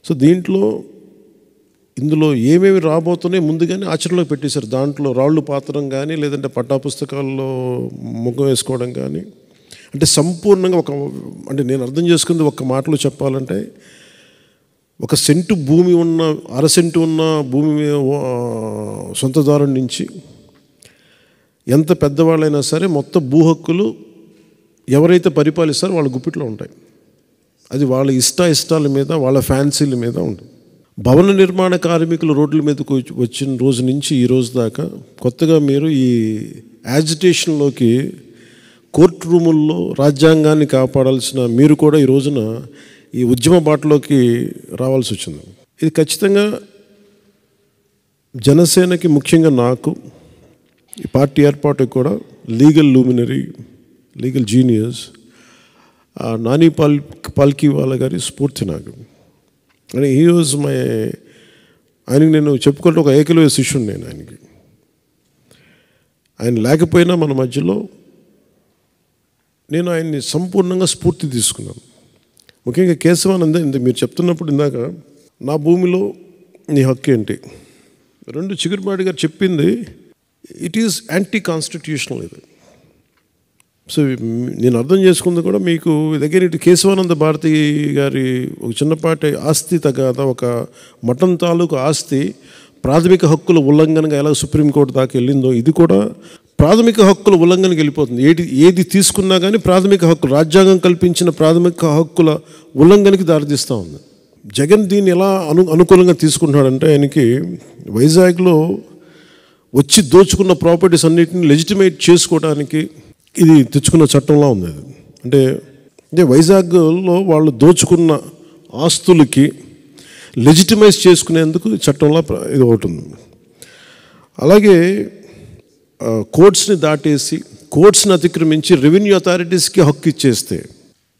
So ఇందులో ఏమేమి రాబోతున్నాయి ముందుగానే ఆచరణలో పెట్టేశారు. దాంట్లో రాళ్ళు పాతడం కానీ, లేదంటే పట్టా పుస్తకాల్లో ముఖం వేసుకోవడం కానీ, అంటే సంపూర్ణంగా అంటే నేను అర్థం చేసుకుంది ఒక్క మాటలో చెప్పాలంటే, 1 సెంటు భూమి ఉన్న, 1/2 సెంటు ఉన్న భూమి సొంతదారు నుంచి ఎంత పెద్దవాళ్ళైనా సరే మొత్తం భూ హక్కులు ఎవరైతే పరిపాలిస్తారో వాళ్ళ గుప్పిట్లో ఉంటాయి. అది వాళ్ళ ఇష్టాల మీద, వాళ్ళ ఫ్యాన్సీల మీద ఉంటుంది. భవన నిర్మాణ కార్మికులు రోడ్ల మీదకు వచ్చిన రోజు నుంచి ఈ రోజు దాకా కొత్తగా మీరు ఈ యాజిటేషన్లోకి, కోర్టు రూముల్లో రాజ్యాంగాన్ని కాపాడాల్సిన మీరు కూడా ఈ రోజున ఈ ఉద్యమ బాటలోకి రావాల్సి వచ్చింది. ఇది ఖచ్చితంగా జనసేనకి, ముఖ్యంగా నాకు, ఈ పార్టీ ఏర్పాటుకు కూడా legal luminary, legal genius Nani Palkhivala గారి స్ఫూర్తి నాకు. అని ఈ రోజు ఆయనకి నేను చెప్పుకుంటే ఒక ఏకలవ్య శిష్యుడు నేను ఆయనకి. ఆయన లేకపోయినా మన మధ్యలో నేను ఆయన్ని సంపూర్ణంగా స్ఫూర్తి తీసుకున్నాను. ముఖ్యంగా కేశవానంద మీరు చెప్తున్నప్పుడు ఇందాక నా భూమిలో నీ హక్కు ఏంటి, 2 చిగురుమాడి గారు చెప్పింది ఇట్ ఈజ్ యాంటీ కాన్స్టిట్యూషనల్. ఇది సో నేను అర్థం చేసుకుంది కూడా మీకు దగ్గర ఇటు కేశవానంద భారతి గారి ఒక చిన్నపాటి ఆస్తి తగాద, ఒక మఠం తాలూకు ఆస్తి ప్రాథమిక హక్కుల ఉల్లంఘనగా ఎలా సుప్రీంకోర్టు దాకా వెళ్ళిందో, ఇది కూడా ప్రాథమిక హక్కుల ఉల్లంఘనకి వెళ్ళిపోతుంది. ఏది తీసుకున్నా కానీ ప్రాథమిక హక్కులు, రాజ్యాంగం కల్పించిన ప్రాథమిక హక్కుల ఉల్లంఘనకి దారితీస్తూ ఉంది. జగన్ దీన్ని ఎలా అనుకూలంగా తీసుకుంటున్నాడంటే, ఆయనకి వైజాగ్లో వచ్చి దోచుకున్న ప్రాపర్టీస్ అన్నిటిని లెజిటిమేట్ చేసుకోవడానికి ఇది తెచ్చుకున్న చట్టంలా ఉంది. అంటే వైజాగ్లో వాళ్ళు దోచుకున్న ఆస్తులకి లెజిటిమైజ్ చేసుకునేందుకు చట్టంలో ఇది ఒకటి ఉంది. అలాగే కోర్ట్స్ని దాటేసి, కోర్ట్స్ని అతిక్రమించి రెవెన్యూ అథారిటీస్కి హక్కు ఇచ్చేస్తే,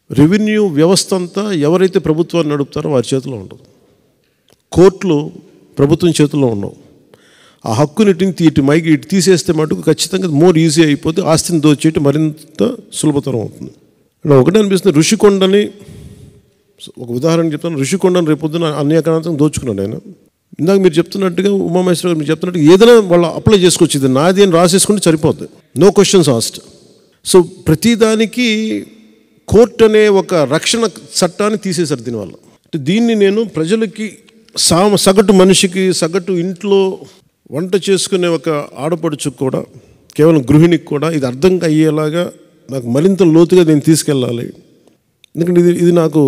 రెవెన్యూ వ్యవస్థ అంతా ఎవరైతే ప్రభుత్వాన్ని నడుపుతారో వారి చేతిలో ఉండదు. కోర్టులు ప్రభుత్వం చేతిలో ఉండవు. ఆ హక్కుని ఇటు తీసేస్తే మటుకు ఖచ్చితంగా మోర్ ఈజీ అయిపోతే ఆస్తిని దోచేయటం మరింత సులభతరం అవుతుంది. ఒకటే అనిపిస్తుంది, ఋషికొండని ఒక ఉదాహరణ చెప్తాను. ఋషికొండని రేపొద్దున అన్యాక్రాంతంగా దోచుకున్నాడు ఆయన. ఇందాక మీరు చెప్తున్నట్టుగా, ఉమామహేశ్వర గారు మీరు చెప్తున్నట్టుగా ఏదైనా వాళ్ళు అప్లై చేసుకోవచ్చు. ఇది నాది అని రాసేసుకుంటే సరిపోద్ది, నో క్వశ్చన్స్ ఆస్క్డ్. సో ప్రతిదానికి కోర్టు అనే ఒక రక్షణ చట్టాన్ని తీసేశారు దీనివల్ల. అంటే దీన్ని నేను ప్రజలకి, సగటు మనిషికి, సగటు ఇంట్లో వంట చేసుకునే ఒక ఆడపడుచుకు కూడా, కేవలం గృహిణికి కూడా ఇది అర్థం అయ్యేలాగా నాకు మరింత లోతుగా దీన్ని తీసుకెళ్ళాలి. ఎందుకంటే ఇది నాకు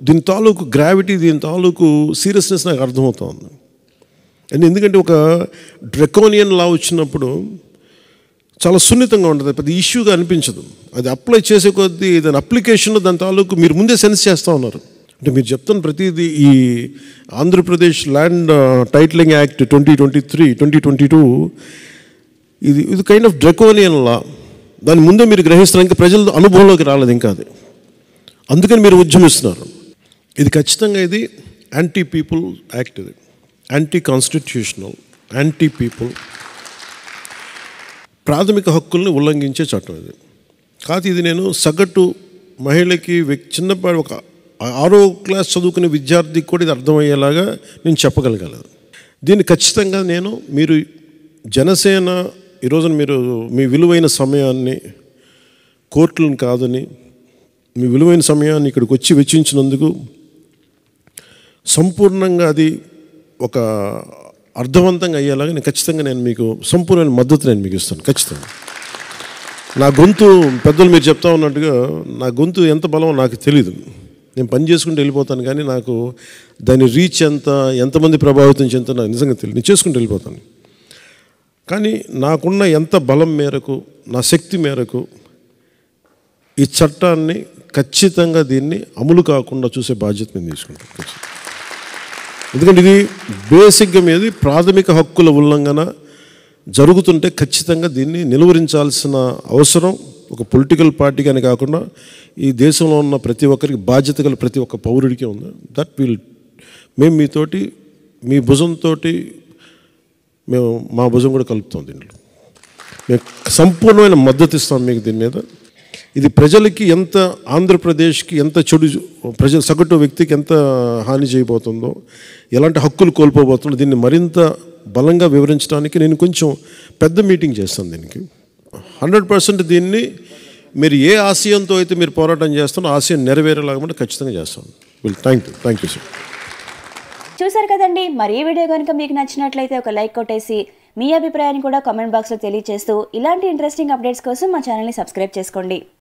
దీని తాలూకు గ్రావిటీ, దీని తాలూకు సీరియస్నెస్ నాకు అర్థమవుతుంది. అండ్ ఎందుకంటే ఒక డ్రెకోనియన్ లా వచ్చినప్పుడు చాలా సున్నితంగా ఉంటుంది, పెద్ద ఇష్యూగా అనిపించదు. అది అప్లై చేసే కొద్దీ దాని అప్లికేషన్లో దాని తాలూకు మీరు ముందే సెన్స్ చేస్తూ ఉన్నారు. అంటే మీరు చెప్తున్న ప్రతిదీ ఈ ఆంధ్రప్రదేశ్ ల్యాండ్ టైటిలింగ్ యాక్ట్ 2022 ఇది కైండ్ ఆఫ్ డ్రెకోనియన్ లా. దాని ముందే మీరు గ్రహిస్తున్నారు, ఇంకా ప్రజల అనుభవంలోకి రాలేదు ఇంకా అది. అందుకని మీరు ఉద్యమిస్తున్నారు. ఇది ఖచ్చితంగా ఇది యాంటీ పీపుల్ యాక్ట్, ఇది యాంటీ కాన్స్టిట్యూషనల్, యాంటీ పీపుల్, ప్రాథమిక హక్కుల్ని ఉల్లంఘించే చట్టం ఇది కాదు. ఇది నేను సగటు మహిళకి, చిన్నపాటి ఒక 6వ క్లాస్ చదువుకునే విద్యార్థికి కూడా ఇది అర్థమయ్యేలాగా నేను చెప్పగలగలేదు. దీన్ని ఖచ్చితంగా మీరు జనసేన ఈరోజున మీరు మీ విలువైన సమయాన్ని, కోర్టులను కాదని మీ విలువైన సమయాన్ని ఇక్కడికి వచ్చి వెచ్చించినందుకు సంపూర్ణంగా అది ఒక అర్థవంతంగా అయ్యేలాగా నేను మీకు సంపూర్ణమైన మద్దతు నేను మీకు ఇస్తాను. ఖచ్చితంగా నా గొంతు, పెద్దలు మీరు చెప్తా ఉన్నట్టుగా నా గొంతు ఎంత బలమో నాకు తెలీదు. నేను పని చేసుకుంటూ వెళ్ళిపోతాను, కానీ నాకు దాని రీచ్ ఎంతమంది ప్రభావితం చెందుతా నాకు నిజంగా తెలియదు. నేను చేసుకుంటూ వెళ్ళిపోతాను. కానీ నాకున్న ఎంత బలం మేరకు, నా శక్తి మేరకు ఈ చట్టాన్ని ఖచ్చితంగా దీన్ని అమలు కాకుండా చూసే బాధ్యత నేను తీసుకుంటాను. ఎందుకంటే ఇది బేసిక్గా మీది ప్రాథమిక హక్కుల ఉల్లంఘన జరుగుతుంటే ఖచ్చితంగా దీన్ని నిలువరించాల్సిన అవసరం ఒక పొలిటికల్ పార్టీగానే కాకుండా ఈ దేశంలో ఉన్న ప్రతి ఒక్కరికి, బాధ్యత గల ప్రతి ఒక్క పౌరుడికి ఉంది. మేము మీతోటి, మీ భుజంతో మా భుజం కూడా కలుపుతాం. దీంట్లో మేము సంపూర్ణమైన మద్దతు ఇస్తాం మీకు దీని మీద. ఇది ప్రజలకి ఎంత, ఆంధ్రప్రదేశ్కి ఎంత చెడు, ప్రజల సగటు వ్యక్తికి ఎంత హాని చేయబోతుందో, ఎలాంటి హక్కులు కోల్పోబోతుందో దీన్ని మరింత బలంగా వివరించడానికి నేను కొంచెం పెద్ద మీటింగ్ చేస్తాను. దీనికి 100% దీన్ని మీరు ఏ ఆశయంతో అయితే మీరు పోరాటం చేస్తారో ఆశయం నెరవేరేలాగా ఖచ్చితంగా చేస్తాను. Thank you sir. చూసారు కదండి, మరి ఈ వీడియో కనుక మీకు నచ్చినట్లయితే ఒక లైక్ కొట్టేసి మీ అభిప్రాయాన్ని కూడా కామెంట్ బాక్స్లో తెలియజేస్తూ ఇలాంటి ఇంట్రెస్టింగ్ అప్డేట్స్ కోసం మా ఛానల్ని సబ్స్క్రైబ్ చేసుకోండి.